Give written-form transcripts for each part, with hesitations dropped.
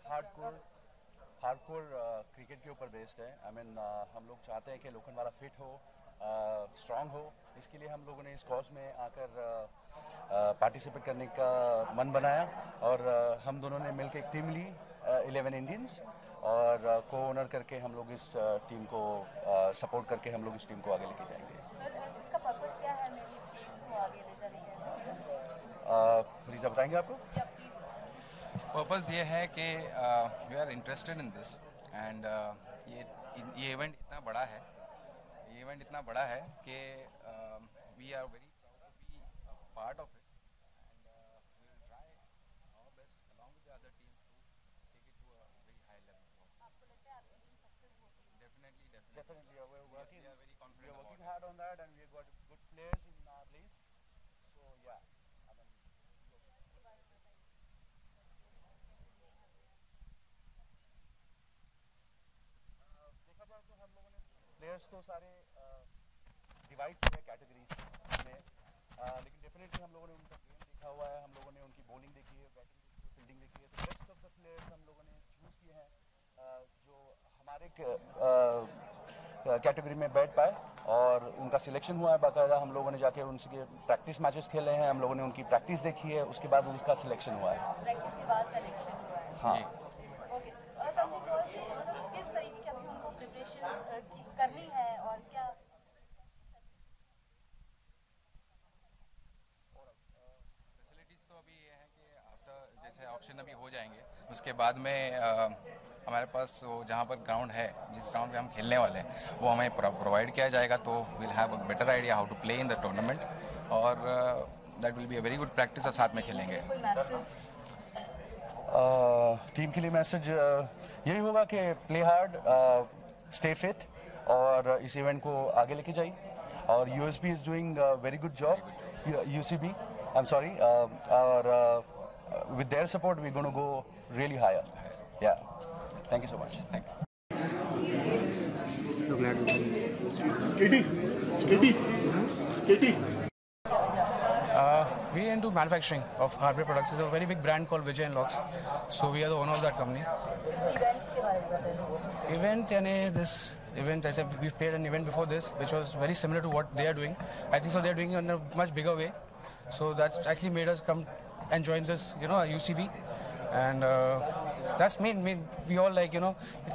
Hardcore cricket के ऊपर based है। हम लोग चाहते हैं कि लोखंडवाला फिट हो, स्ट्रांग हो। इसके लिए हम लोगों ने इस कॉज में आकर पार्टिसिपेट करने का मन बनाया और हम दोनों ने मिलकर एक टीम ली, 11 इंडियंस, और को ओनर करके हम लोग इस टीम को सपोर्ट करके हम लोग इस टीम को आगे लेके जाएंगे। इसका पर्पस क्या है मेरी टीम को आगे ले जाने का? रीज़ा बताएंगे आपको? पर्पस ये है कि we are interested in this and ये इवेंट इतना बड़ा है, कि we are very proud to be part of it and we will try our best along with the other teams to take it to a very high level. आपको लगता है आपकी team success होगी? Definitely, we are very confident. We are working hard on that, and we have got good players in our list. So yeah, देखा जाए तो हम लोगों ने प्लेयर्स तो सारे डिवाइड किए कैटेगरीज में, लेकिन डेफिनेटली हम लोगों ने उनका गेम देखा हुआ है, हम लोगों ने उनकी बॉलिंग देखी है, बैटिंग देखी है, फील्डिंग देखी है। तो बेस्ट ऑफ द प्लेयर्स हम लोगों ने चूज़ किए हैं जो हमारे कैटेगरी में बैठ पाए, और उनका सिलेक्शन हुआ है बाकायदा। हम लोगों ने जाके उनसे प्रैक्टिस मैचेस खेले हैं, हम लोगों ने उनकी प्रैक्टिस देखी है, उसके बाद उनका सिलेक्शन हुआ है। प्रैक्टिस के बाद सिलेक्शन हुआ है? हाँ। ओके, और समथिंग और कि मतलब किस तरीके की अभी उनको प्रिपरेशन करनी है और क्या? फैसिलिटीज़ तो अभी ये है कि आफ्टर जैसे ऑक्शन अभी हो जाएंगे उसके बाद में हमारे पास वो जहाँ पर ग्राउंड है, जिस ग्राउंड पे हम खेलने वाले हैं, वो हमें प्रोवाइड किया जाएगा, तो will have a better idea how to play in the tournament, और that will be a very good practice, और साथ में खेलेंगे। कोई मैसेज टीम के लिए मैसेज यही होगा कि प्ले हार्ड, स्टे फिट, और इस इवेंट को आगे लेके जाइए। और USB is doing very good job, UCB, I am sorry, और with their support we gonna go really higher. Yeah, thank you so much. Thank KT. We are into manufacturing of hardware products. It's a very big brand called Vijay and Locks. So we are the owner of that company. इस events के बारे में बताइए। Event, this event, I said, we've played an event before this, which was very similar to what they are doing. I think so they're doing it in a much bigger way. So that's actually made us come and join this, UCB. And that's main. We all like,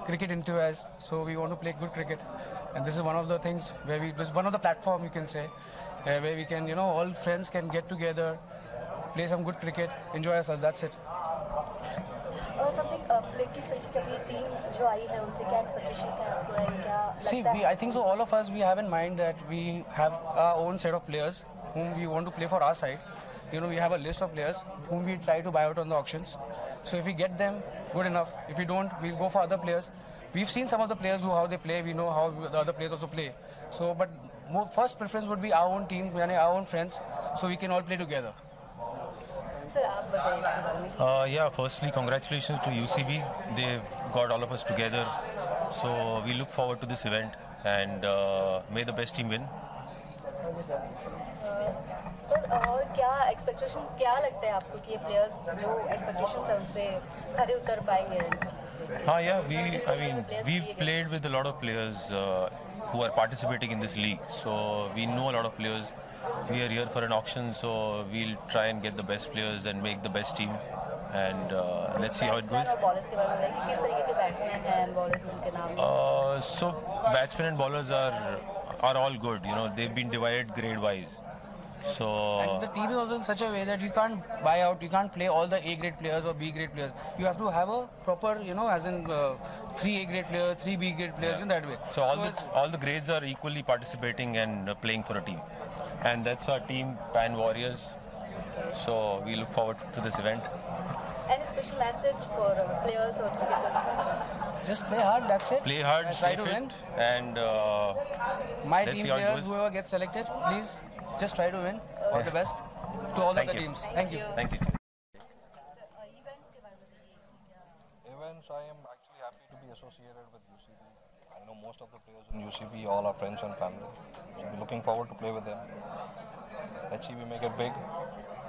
cricket enthusiasts. So we want to play good cricket. And this is one of the things where this is one of the platform, you can say, where we can, all friends can get together, play some good cricket, enjoy ourselves. That's it. और something play किस तरीके की अभी team जो आई है उनसे क्या expectations है आपको, है क्या See, लगता है? I think so. All of us, we have in mind that we have our own set of players whom we want to play for our side. We have a list of players whom we try to buy out on the auctions. So if we get them, good enough. If we don't, we'll go for other players. We've seen some of the players how they play. We know how the other players also play. So, but first preference would be our own team, our own friends, so we can all play together. Sir आप बताइए इसके बारे में। Yeah, firstly, congratulations to UCB. They've got all of us together. So we look forward to this event, and may the best team win. Sir और क्या expectations, क्या लगता है आपको कि ये प्लेयर्स जो एक्सपेक्टेशंस है उस पर खरे उतर पाएंगे? Yeah, we've played with a lot of players who are participating in this league. So we know a lot of players. We are here for an auction, so we'll try and get the best players and make the best team. And let's see how it goes. Batsman और bowlers के बारे में बताइए कि किस तरीके के batsman हैं, बॉलर्स उनके नाम? So batsmen and bowlers are all good. They've been divided grade-wise. So And the team is also in such a way that you can't buy out, you can't play all the A grade players or B grade players. You have to have a proper, as in 3 A grade players, 3 B grade players, in that way. So all the grades are equally participating and playing for a team, and that's our team, Pan Warriors. So we look forward to this event. Any special message for players or cricketers? Just play hard, that's it. Play hard, And stay try to fit, win. and My let's team see how it players, goes. whoever gets selected, please just try to win. All the best to all the Thank other you. teams. Thank you. Thank you. Events के बारे में बताइए क्या? Events, I am actually happy to be associated with UCB. I know most of the players in UCB, all our friends and family. So we're looking forward to play with them. Let's see we make it big,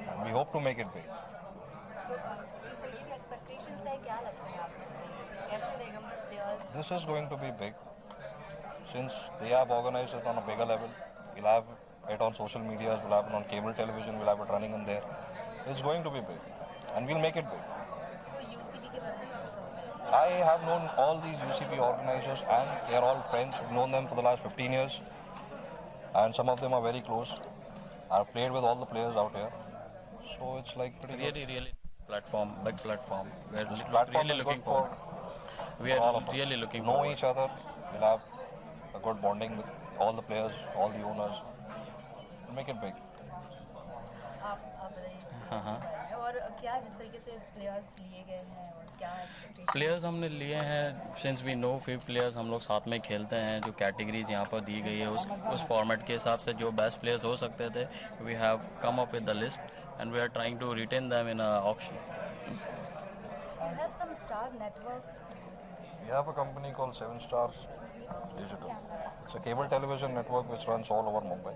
and we hope to make it big. इस तरीके की expectations है, क्या लगता है आपको कैसे रहेगा players? This is going to be big. Since they have organized it on a bigger level, we'll have it on social media, we'll have it on cable television, we'll have it running in there. It's going to be big, and we'll make it big. तो UCB के बारे में क्या बताओगे? I have known all these UCB organizers, and they are all friends. I've known them for the last 15 years, and some of them are very close. I've played with all the players out here, so it's like pretty good. Really platform, big platform. We're This platform really is looking good for forward. We all are of us. really looking know forward. each other. We'll have a good bonding with all the players, all the owners. We'll make it big. आप बताइए और क्या जिस तरीके से players लिए गए हैं और क्या एक्सपेक्टेशन? प्लेयर्स हमने लिए हैं सिंस वी नो फिर प्लेयर्स हम लोग साथ में खेलते हैं. जो कैटेगरीज यहाँ पर दी गई है उस फॉर्मेट के हिसाब से जो बेस्ट प्लेयर्स हो सकते थे we have come up with the list and we are trying to retain them in auction. You have some star network. We have a company called 7 Stars Digital. It's a cable television network which runs all over Mumbai.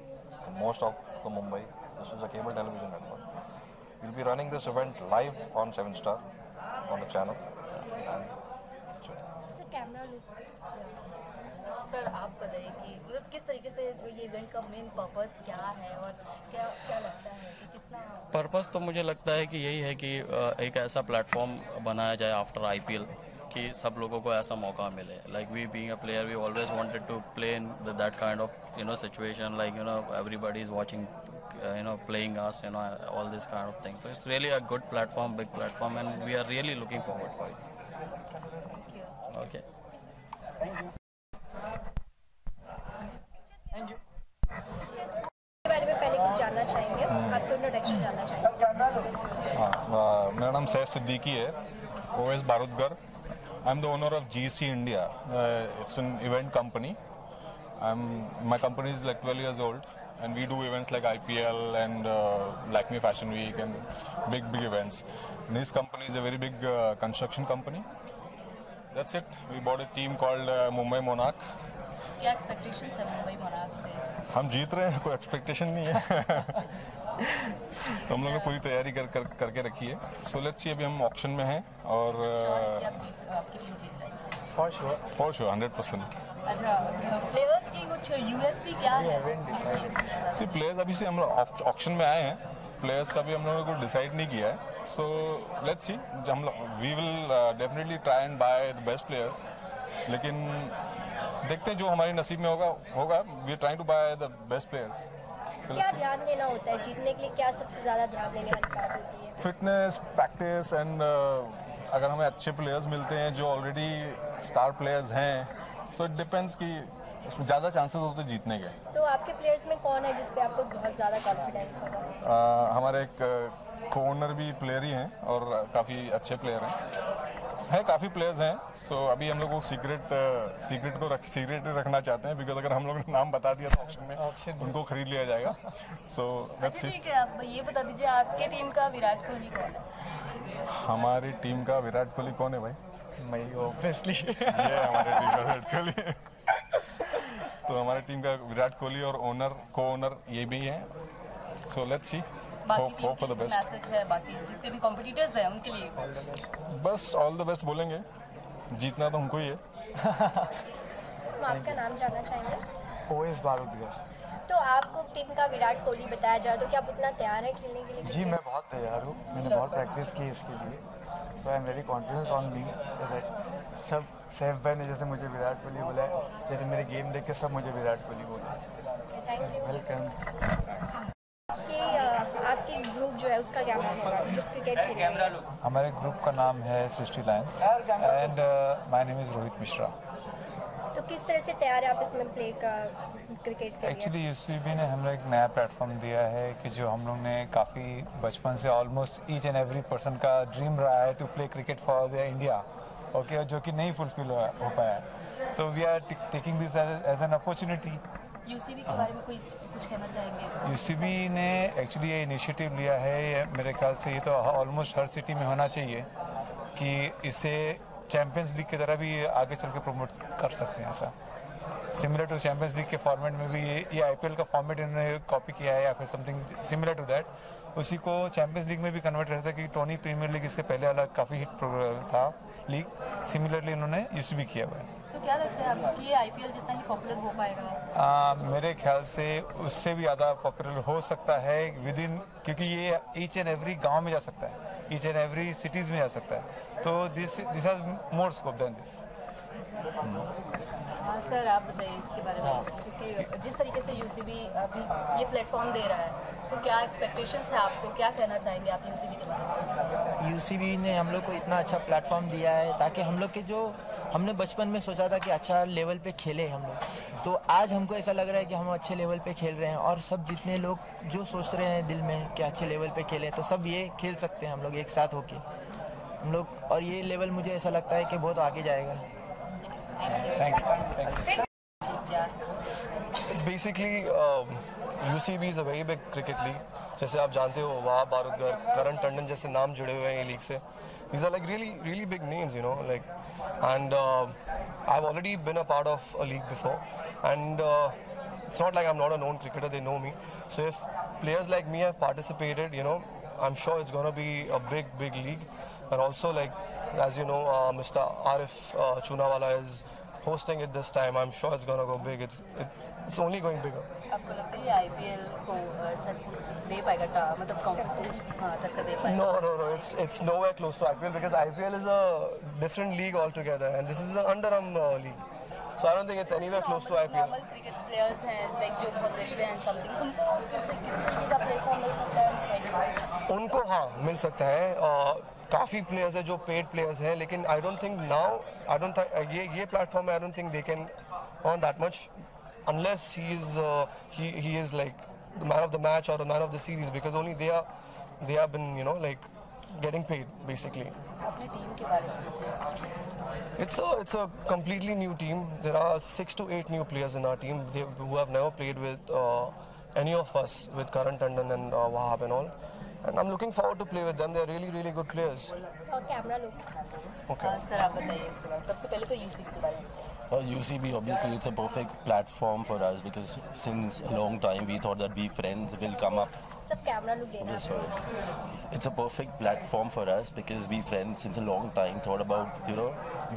In most of the Mumbai, this is a cable television network. We'll be running this event live on 7 Star on the channel. Sir camera look sir आप बताइए कि मतलब किस तरीके से जो ये event का मेन पर्पस क्या है और क्या क्या लगता है कि कितना पर्पस तो मुझे लगता है कि यही है कि एक ऐसा प्लेटफॉर्म बनाया जाए आफ्टर आईपीएल कि सब लोगों को ऐसा मौका मिले. Like we being a player we always wanted to play in that kind of situation like everybody is watching playing us all this kind of thing. So it's really a good platform, big platform, and we are really looking forward for it. Okay. के बारे में पहले कुछ जानना चाहेंगे, आपको introduction जानना चाहेंगे. मेरा नाम सैफ सिद्दीकी है. OS Barudgar. I am the owner of GC India. It's an event company. My company is like 12 years old, and we do events like IPL and Lakme Fashion Week and big events. And this company is a very big construction company. That's it. We bought a team called Mumbai Monarch. क्या expectations है Mumbai monarch से? हम जीत रहे हैं, कोई expectation नहीं है. तो हम लोगों ने पूरी तैयारी करके रखी है. सो लेट्स सी, अभी हम ऑक्शन में हैं और आपकी टीम जीत जाएगी फॉर श्योर 100%. अच्छा, प्लेयर्स की कुछ यूएसपी क्या है? सी प्लेयर्स अभी से हम लोग ऑक्शन में आए हैं. प्लेयर्स का भी हम लोगों को डिसाइड नहीं किया है. सो लेट्स सी, हम we will definitely try and buy the best players. लेकिन देखते हैं जो हमारी नसीब में होगा. We are trying to buy the best players. क्या ध्यान देना होता है जीतने के लिए? क्या सबसे ज़्यादा ध्यान देने वाली बात होती है? फिटनेस, प्रैक्टिस एंड अगर हमें अच्छे प्लेयर्स मिलते हैं जो ऑलरेडी स्टार प्लेयर्स हैं, सो इट डिपेंड्स कि इसमें ज़्यादा चांसेस होते हैं जीतने के. तो आपके प्लेयर्स में कौन है जिस पे आपको बहुत ज़्यादा कॉन्फिडेंस होगा? हमारे एक को-ओनर भी प्लेयर ही हैं और काफ़ी अच्छे प्लेयर हैं. काफ़ी प्लेयर्स हैं. सो अभी हम लोग वो सीक्रेट रखना चाहते हैं, बिकॉज अगर हम लोग ने नाम बता दिया तो ऑक्शन में उनको खरीद लिया जाएगा. सो लेट्स सी. ठीक है, आप ये बता दीजिए आपके टीम का विराट कोहली कौन है? हमारी टीम का विराट कोहली कौन है भाई? मैं ऑब्वियसली ये हमारी टीम का विराट कोहली. तो हमारी टीम का विराट कोहली और को-ओनर ये भी हैं. सो let's C, hope for the best. Message है बाकी जितने भी कॉम्पिटिटर्स हैं उनके लिए? बस ऑल द बेस्ट बोलेंगे. जीतना तो हमको ही है. हम आपका नाम जानना चाहेंगे. OS बारूदगर. तो आपको टीम का विराट कोहली बताया जा रहा है, तो क्या आप उतना तैयार है खेलने के लिए? जी मैं बहुत तैयार हूँ. मैंने बहुत प्रैक्टिस की इसके लिए. So I am very confidence on me. सब सैफ भाई ने जैसे मुझे विराट कोहली बोला है, जैसे मेरे गेम देख के सब मुझे विराट कोहली बोला. Thank you. वेलकम. आपके ग्रुप जो है उसका क्या नाम होगा जो क्रिकेट खेलेंगे? हमारे ग्रुप का नाम है 60 Lions and my name is Rohit Mishra. तो किस तरह से तैयार है आप इसमें प्ले का क्रिकेट के लिए? एक्चुअली यूसीबी ने हमें एक नया प्लेटफॉर्म दिया है कि जो हम लोग ने काफ़ी बचपन से almost each and every person का ड्रीम रहा है to play cricket for the India. Okay, जो कि नहीं फुलफिल हो पाया. तो we are taking this as an opportunity. UCB के बारे में कुछ कहना चाहेंगे? यूसीबी ने एक्चुअली ये इनिशिएटिव लिया है. मेरे ख्याल से ये तो ऑलमोस्ट हर सिटी में होना चाहिए कि इसे चैम्पियंस लीग की तरह भी आगे चल के प्रमोट कर सकते हैं ऐसा. सिमिलर टू चैंपियंस लीग के फॉर्मेट में भी ये आईपीएल का फॉर्मेट इन्होंने कॉपी किया है या फिर समथिंग सिमिलर टू दैट, उसी को चैंपियंस लीग में भी कन्वर्ट करता है कि टोनी प्रीमियर लीग इससे पहले अलग काफ़ी हिट था लीग, सिमिलरली इन्होंने यूसीबी किया हुआ है। तो क्या लगता है आपको कि ये आईपीएल जितना ही पॉपुलर हो पाएगा? मेरे ख्याल से उससे भी ज़्यादा पॉपुलर हो सकता है विद इन, क्योंकि ये ईच एंड एवरी गांव में जा सकता है, ईच एंड एवरी सिटीज़ में जा सकता है, तो this has more scope than this. Sir आप बताइए इसके बारे में कि जिस तरीके से यूसीबी अभी ये प्लेटफॉर्म दे रहा है, तो क्या एक्सपेक्टेशंस है आपको, क्या कहना चाहेंगे आप यूसीबी के बारे में? यूसीबी ने हम लोग को इतना अच्छा प्लेटफॉर्म दिया है ताकि हम लोग के जो हमने बचपन में सोचा था कि अच्छा लेवल पे खेले हम लोग, तो आज हमको ऐसा लग रहा है कि हम अच्छे लेवल पे खेल रहे हैं, और सब जितने लोग जो सोच रहे हैं दिल में कि अच्छे लेवल पे खेलें, तो सब ये खेल सकते हैं हम लोग एक साथ होके हम लोग, और ये लेवल मुझे ऐसा लगता है कि बहुत आगे जाएगा। Thank you. It's basically UCB is a very big cricket league. जैसे आप जानते हो वहाब बारूदगर, करण टंडन जैसे नाम जुड़े हुए हैं ये लीग से. These are like really big names, you know, like, and I've already been a part of a league before, and it's not like I'm not a known cricketer, they know me. So if players like me have participated, you know, I'm sure it's gonna be a big league. And also, like, as you know, Mr. Arif Chunawala is hosting it this time. I'm sure it's gonna go big. It's only going bigger. आपको लगता है ये IPL को दे पाएगा, मतलब competition टक्कर दे पाएगा? No. It's nowhere close to IPL because IPL is a different league altogether, and this is an underarm league. So I don't think it's anywhere close to IPL. Normal cricket players हैं, like जो बहुत गरीब हैं something, उनको किसी तरीके का platform मिल सकता है? उनको हाँ मिल सकता है. काफ़ी प्लेयर्स है जो पेड प्लेयर्स हैं, लेकिन I don't think now, I don't think ये platform I don't think they can earn that much unless he is like the man of the match or the man of the series, because only they have been, you know, like getting paid basically. अपनी team के बारे में It's a completely new team. There are 6 to 8 new players in our team who have never played with any of us, with Karan Tandon and Wahab and all. And I'm looking forward to play with them. They're really good players. Camera लो. Okay. Sir आप बताइए इसके बारे में. सबसे पहले तो UCB के बारे में. UCB, obviously, it's a perfect platform for us because since a long time we thought that we friends will come up. सब कैमरा लो देना. Sorry. It's a perfect platform for us because we friends since a long time thought about, you know,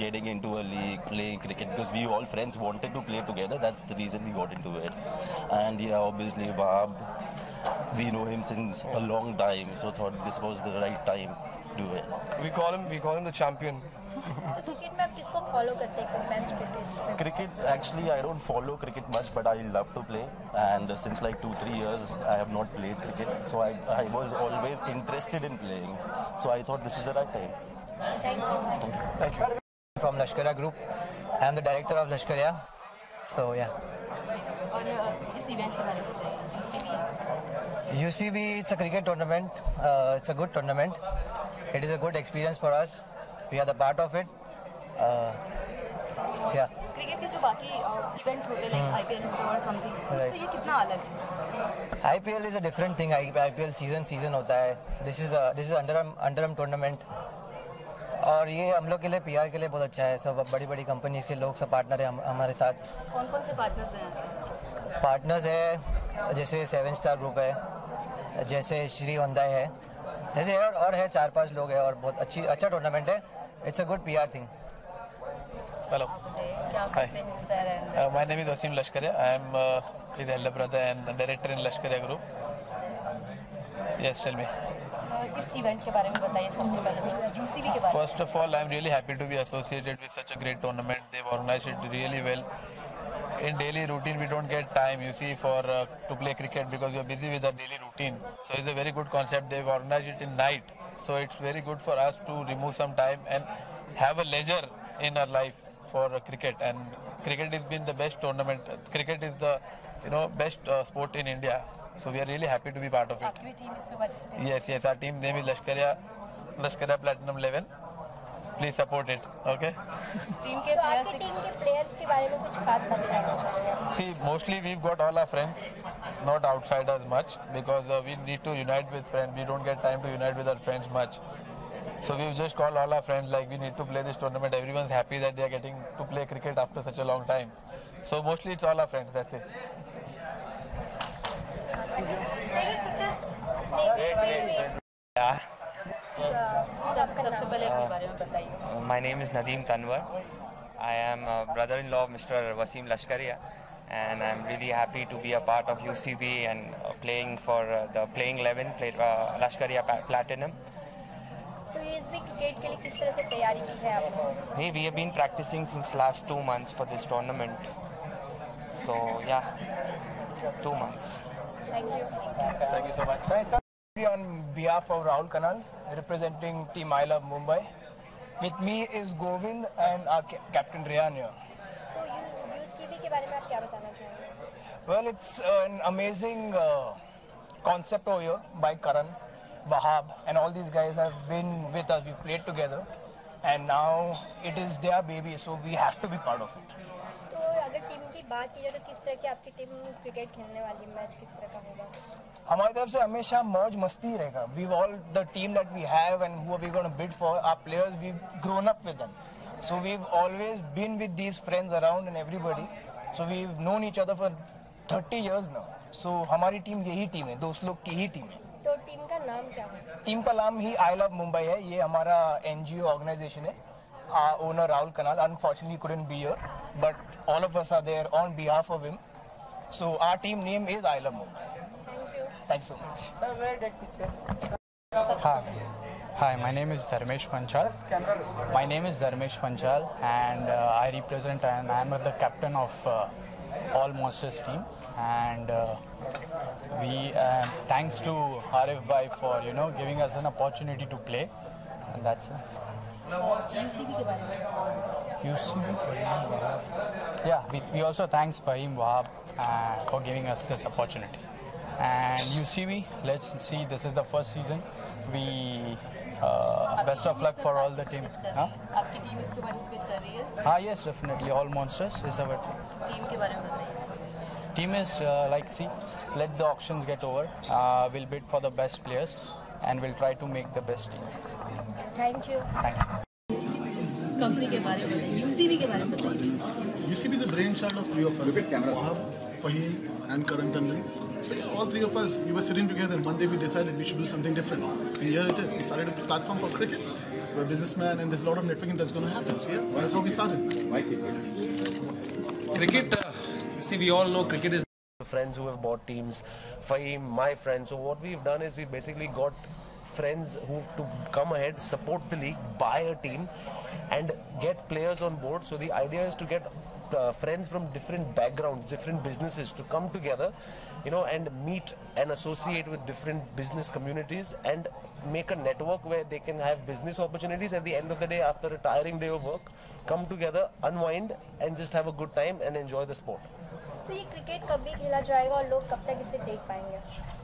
getting into a league, playing cricket, because we all friends wanted to play together. That's the reason we got into it. And yeah, obviously, Wahab, we know him since a long time, so thought this was the right time to do it. We call him the champion. तो cricket में आप किसको follow करते हैं? Best cricket? Cricket, actually, I don't follow cricket much, but I love to play. And since like 2-3 years, I have not played cricket. So I was always interested in playing. So I thought this is the right time. Thank you. From Lashkariya Group. I am the director of Lashkariya. So yeah. और इस event के बारे में बताइए. UCB, it's a cricket tournament. It's a good tournament. It is a good experience for us. We are the part of it. Yeah. Cricket के जो बाकी events होते हैं, लाइक आईपीएल और समथिंग, उससे ये कितना अलग है? IPL is a different thing. IPL season होता है. This is underarm tournament. और ये हम लोग के लिए PR के लिए बहुत अच्छा है. सब बड़ी कंपनीज के लोग सब पार्टनर हैं हमारे साथ. कौन से पार्टनर्स हैं? पार्टनर्स है जैसे 7 स्टार ग्रुप है, जैसे श्री वंदाई है, जैसे और है 4-5 लोग हैं, और बहुत अच्छा टूर्नामेंट है. It's a good PR thing. Hello. Hi. My name is Wasim Lashkariya. I am his elder brother and director in Lashkariya Group. Yes, tell me. इस इवेंट के बारे में बताइए सबसे पहले. यूसीबी के बारे में. First of all, I am really happy to be associated with such a great tournament. They've organized it really well. In daily routine, we don't get time, you see, to play cricket because we are busy with our daily routine. So it's a very good concept. They've organized it in night. So it's very good for us to remove some time and have a leisure in our life for cricket. And cricket has been the best tournament. Cricket is the best sport in India. So we are really happy to be part of it. आपकी team इसमें participate? Yes, our team name is Lashkariya Platinum 11. Please support it, okay? Team के players के बारे में कुछ खास बातें जानना चाहूँगा. See, mostly we've got all our friends, not outsiders much, because we need to unite with friends. We don't get time to unite with our friends much. So we've just called all our friends, like we need to play this tournament. Everyone's happy that they are getting to play cricket after such a long time. So mostly it's all our friends. That's it. सबसे पहले अपने बारे में बताइए। My name is Nadeem Tanwar. I am a brother-in-law of Mr. Wasim Lashkaria, and I'm really happy to be a part of UCB and playing for the playing 11 Lashkaria Platinum. तो ये इसमें cricket के लिए किस तरह से तैयारी की है आपने? Hey, we have been practicing since last 2 months for this tournament. So yeah, 2 months. Thank you. Thank you so much. On behalf of Rahul Kanal, representing Team I Love Mumbai, with me is Govind and our captain Rehan here. तो UCB के बारे में आप क्या बताना चाहेंगे? Well, it's an amazing concept over here by Karan, Wahab, and all these guys have been with us. We played together, and now it is their baby, so we have to be part of it. तो अगर team की बात की जाए तो किस तरह की आपकी टीम क्रिकेट खेलने वाली है? मैच किस तरह का होगा? हमारी तरफ से हमेशा मौज मस्ती रहेगा. We've all the team that we have and who are we going to bid for, our players, we've grown up with them. So we've always been with these friends around and everybody. So we've known each other for 30 years now. So हमारी team यही team है, दोस्त लोग की ही team है. तो team का नाम क्या है? टीम का नाम ही I Love Mumbai है. ये हमारा NGO ऑर्गेनाइजेशन है. Our owner Rahul Kanal unfortunately couldn't be here, but all of us are there on behalf of him. So our team name is I Love Mumbai. Thank you so much. Hi, my name is Dharmesh Panchal. And I represent and I am the captain of All Monsters team. And we thanks to Arif Bhai for giving us an opportunity to play. And that's it. UCB के बारे में? UCB. Yeah, we also thanks Fahim Wahab for giving us this opportunity. And UCB, let's see, this is the first season. We best of luck for all the team. आपकी team इसमें participate कर रही है? हाँ, yes, definitely. All Monsters is our team. Team के बारे में बताइए। Team is let the auctions get over. We'll bid for the best players and we'll try to make the best team. Thank you. Thank you. Company के बारे में बताइए, UCB के बारे में बताइए। UCB is a brainchild of 3 of us. Wahab, Fahim, and Karan Tandon. So yeah, all 3 of us, we were sitting together and one day we decided we should do something different. And here it is. We started a platform for cricket. We're a businessman and there's a lot of networking that's going to happen. So yeah, that's how we started. Cricket, see, we all know cricket is friends who have bought teams. Fahim, my friend. So what we've done is we've basically got friends who to come ahead, support the league, buy a team and get players on board. So the idea is to get friends from different backgrounds, different businesses to come together, and meet and associate with different business communities and make a network where they can have business opportunities at the end of the day after a tiring day of work, come together, unwind and just have a good time and enjoy the sport. तो ये cricket कब भी खेला जाएगा और लोग कब तक इसे देख पाएंगे?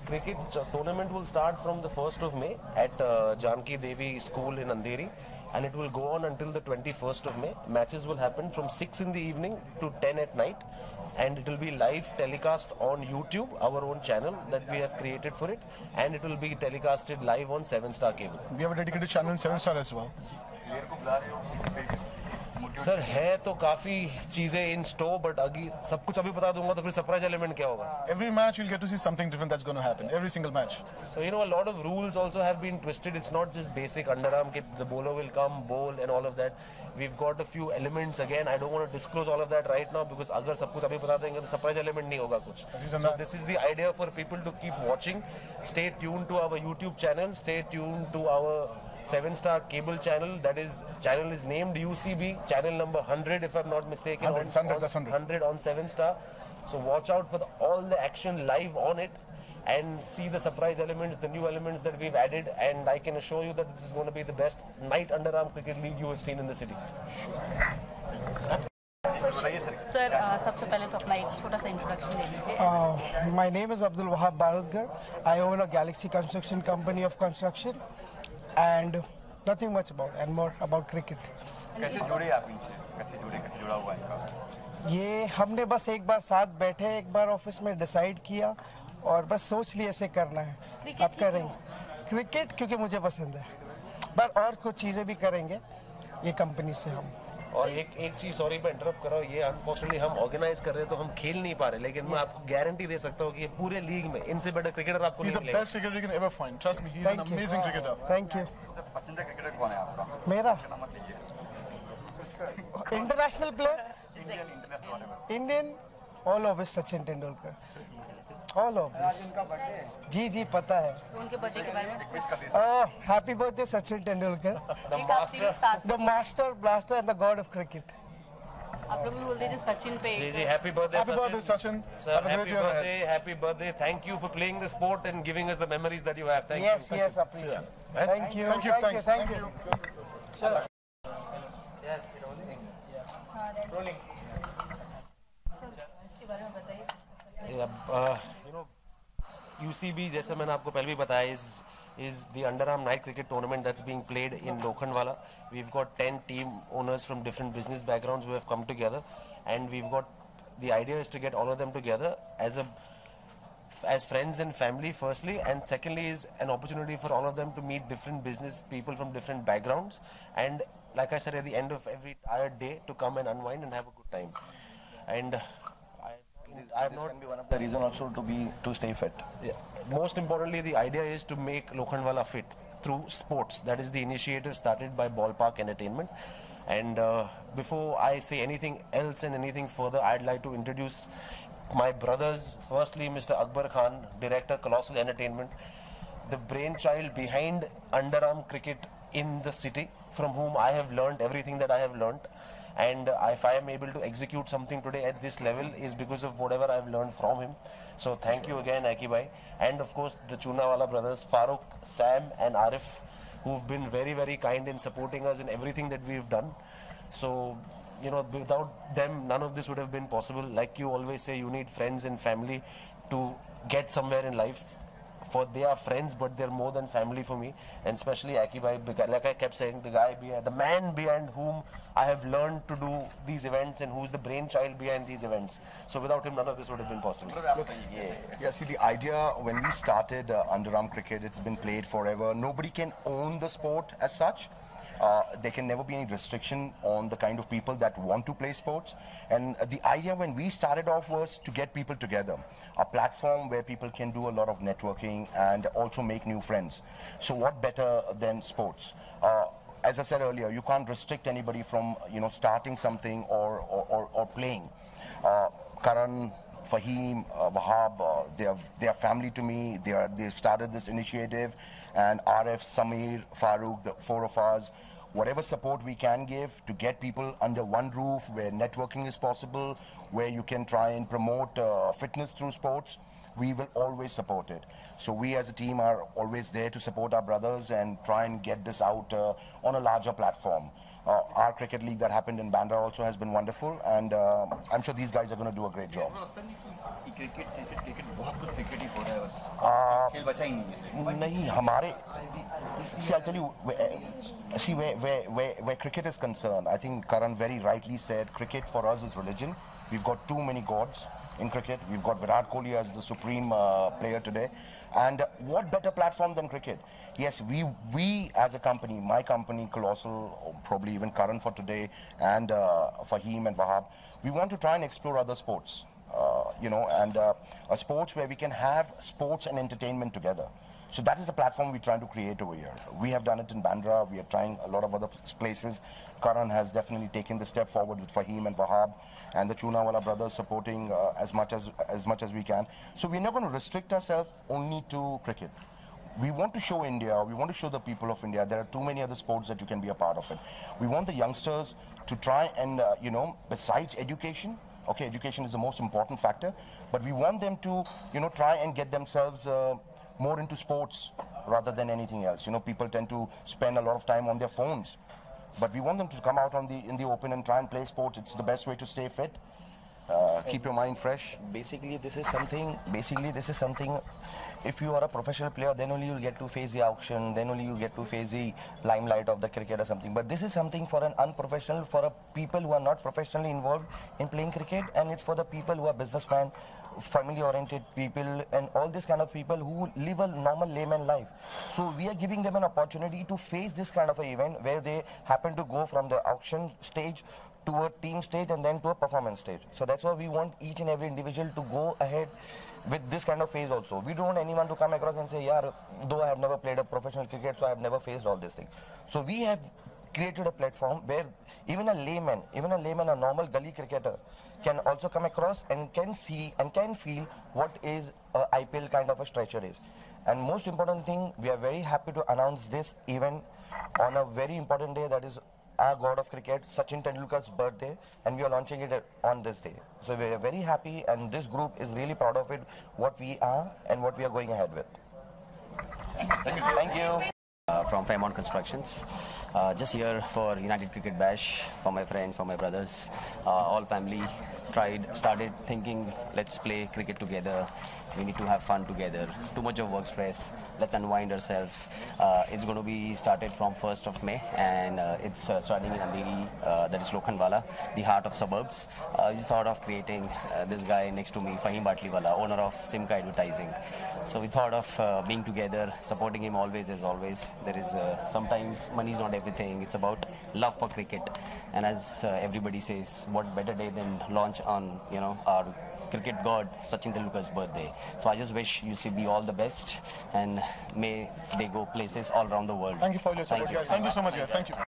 Cricket tournament will start from the 1st of May at Janki Devi School in Andheri. And it will go on until the 21st of May. Matches will happen from 6 in the evening to 10 at night. And it will be live telecast on YouTube, our own channel that we have created for it. And it will be telecasted live on 7 Star Cable. We have a dedicated channel in 7 Star as well. Sir है तो काफी चीजें इन store but सब कुछ अभी बता दूंगा तो फिर सरप्राइज एलिमेंट क्या होगा? Every match you'll get to see something different that's going to happen. Every single match. So a lot of rules also have been twisted. It's not just basic underarm kit. The bowler will come, bowl and all of that. We've got a few elements again. I don't want to disclose all of that right now because अगर सब कुछ अभी बता देंगे तो surprise element नहीं होगा कुछ. So this is the idea for people to keep watching. Stay tuned to our YouTube channel. Stay tuned to our 7 Star Cable channel. Channel is named UCB, channel number 100 if I'm not mistaken. 100 on 7 Star. So watch out for all the action live on it and see the surprise elements, the new elements that we've added, and I can assure you that this is going to be the best night underarm cricket league you have seen in the city. Sir सबसे पहले तो अपना एक छोटा सा introduction दे दीजिए। My name is Abdul Wahab Barudgar. I own a Galaxy Construction company of construction and nothing much about cricket. कैसे जुड़े आप इनसे? कैसे जुड़ा हुआ है इनका? ये हमने बस एक बार साथ बैठे, एक बार ऑफिस में डिसाइड किया और बस सोच लिया ऐसे करना है। अब करेंगे क्रिकेट क्योंकि मुझे पसंद है, पर और कुछ चीज़ें भी करेंगे ये कंपनी से हम। और एक चीज, सॉरी मैं इंटरप्ट कर रहा हूँ, ये अनफॉर्चुनेटली हम ऑर्गेनाइज कर रहे हैं तो हम खेल नहीं पा रहे, लेकिन मैं आपको गारंटी दे सकता हूँ कि ये पूरे लीग में इनसे बेटर क्रिकेटर आपको नहीं मिलेगा। Best cricketer you can ever find. Trust me, he's an amazing cricketer. Thank you. पसंदीदा क्रिकेटर कौन है आपका? मेरा नाम लीजिए। International player Indian international whatever. Indian all of Sachin Tendulkar, all of जी जी पता है। उनके बर्थडे के बारे में हैप्पी बर्थडे सचिन तेंदुलकर, एक आप सीरीज साथ the master blaster and the God of cricket. आप लोग भी बोल दीजिए सचिन पे। जी जी, happy birthday Sachin. Happy birthday, thank you for playing the sport and giving us the memories that you have. Thank you. Yes yes appreciate. Thank you thank you. इसके बारे में बताइए। you know, UCB जैसे मैंने आपको पहले भी बताया is the underarm night cricket tournament that's being played in Lokhandwala. We've got 10 team owners from different business backgrounds who have come together, and we've got, the idea is to get all of them together as friends and family firstly, and secondly is an opportunity for all of them to meet different business people from different backgrounds, and like I said, at the end of every tired day to come and unwind and have a good time. And I'm This not can be one of the reason also to stay fit. Yeah. Most importantly, the idea is to make Lokhandwala fit through sports. That is the initiative started by Ballpark Entertainment. And before I say anything else and anything further, I'd like to introduce my brothers. Firstly, Mr. Akbar Khan, Director, Colossal Entertainment, the brainchild behind underarm cricket in the city, from whom I have learned everything that I have learned. And if I am able to execute something today at this level is because of whatever I've learned from him. So thank you again, Aki bhai. And of course the Chunawala brothers, Farooq, Sam and Arif, who've been very, very kind in supporting us in everything that we've done. So, you know, without them, none of this would have been possible. Like you always say, you need friends and family to get somewhere in life. For they are friends, but they're more than family for me, and especially Aki bhai, because like I kept saying, the man behind whom I have learned to do these events, and who's the brainchild behind these events. So without him, none of this would have been possible. Yeah, see, the idea when we started underarm cricket, it's been played forever. Nobody can own the sport as such. There can never be any restriction on the kind of people that want to play sports. And the idea when we started off was to get people together, a platform where people can do a lot of networking and also make new friends. So what better than sports? As I said earlier, you can't restrict anybody from, you know, starting something or playing. Karan, Fahim, Wahab, they are family to me. They've started this initiative, and Arif, Samir, Farooq, the four of us, whatever support we can give to get people under one roof where networking is possible, where you can try and promote fitness through sports, we will always support it. So we as a team are always there to support our brothers and try and get this out on a larger platform. Our cricket league that happened in Bandra also has been wonderful, and I'm sure these guys are going to do a great job. Cricket बहुत कुछ cricket ही हो रहा है बस खेल बचा ही नहीं है नहीं हमारे see I'll tell you see where cricket is concerned, I think Karan very rightly said cricket for us is religion. We've got too many gods in cricket. We've got Virat Kohli as the supreme player today, and what better platform than cricket? Yes, we as a company, my company Colossal, probably even Karan for today, and Fahim and Wahab, we want to try and explore other sports. You know, and a sports where we can have sports and entertainment together. So that is the platform we're trying to create over here. We have done it in Bandra. We are trying a lot of other places. Karan has definitely taken the step forward with Fahim and Wahab, and the Chunawala brothers supporting as much as we can. So we're not going to restrict ourselves only to cricket. We want to show India, we want to show the people of India, there are too many other sports that you can be a part of it. We want the youngsters to try and, you know, besides education, okay, education is the most important factor, but we want them to, you know, try and get themselves more into sports rather than anything else. You know, people tend to spend a lot of time on their phones, but we want them to come out in the open and try and play sports. It's the best way to stay fit. Keep your mind fresh. Basically, this is something. If you are a professional player, then only you get to face the auction. Then only you get to face the limelight of the cricket or something. But this is something for an unprofessional, for a people who are not professionally involved in playing cricket, and it's for the people who are businessmen, family-oriented people and all this kind of people who live a normal layman life. So we are giving them an opportunity to face this kind of an event where they happen to go from the auction stage to a team stage and then to a performance stage. So that's why we want each and every individual to go ahead with this kind of phase also. We don't want anyone to come across and say, yeah, though I have never played a professional cricket, so I have never faced all these things. So we have created a platform where even a layman, a normal gully cricketer can also come across and can see and can feel what is a IPL kind of a structure is. And most important thing, we are very happy to announce this event on a very important day, that is our god of cricket, Sachin Tendulkar's birthday, and we are launching it on this day. So we are very happy, and this group is really proud of it, what we are and what we are going ahead with. Thank you. From Fairmont Constructions. Just here for United Cricket Bash, for my friends, for my brothers, all family started thinking, let's play cricket together. We need to have fun together. Too much of work stress. Let's unwind ourselves. It's going to be started from 1st of May, and it's starting in Andheri, that is Lokhandwala, the heart of suburbs. We thought of creating this guy next to me, Fahim Batliwala, owner of Simca Advertising. So we thought of being together, supporting him always as always. There is sometimes money is not everything. It's about love for cricket. And as everybody says, what better day than launch on our cricket god Sachin Tendulkar's birthday. So I just wish UCB all the best, and may they go places all around the world. Thank you for your support, guys. Thank you so much, guys. Thank you.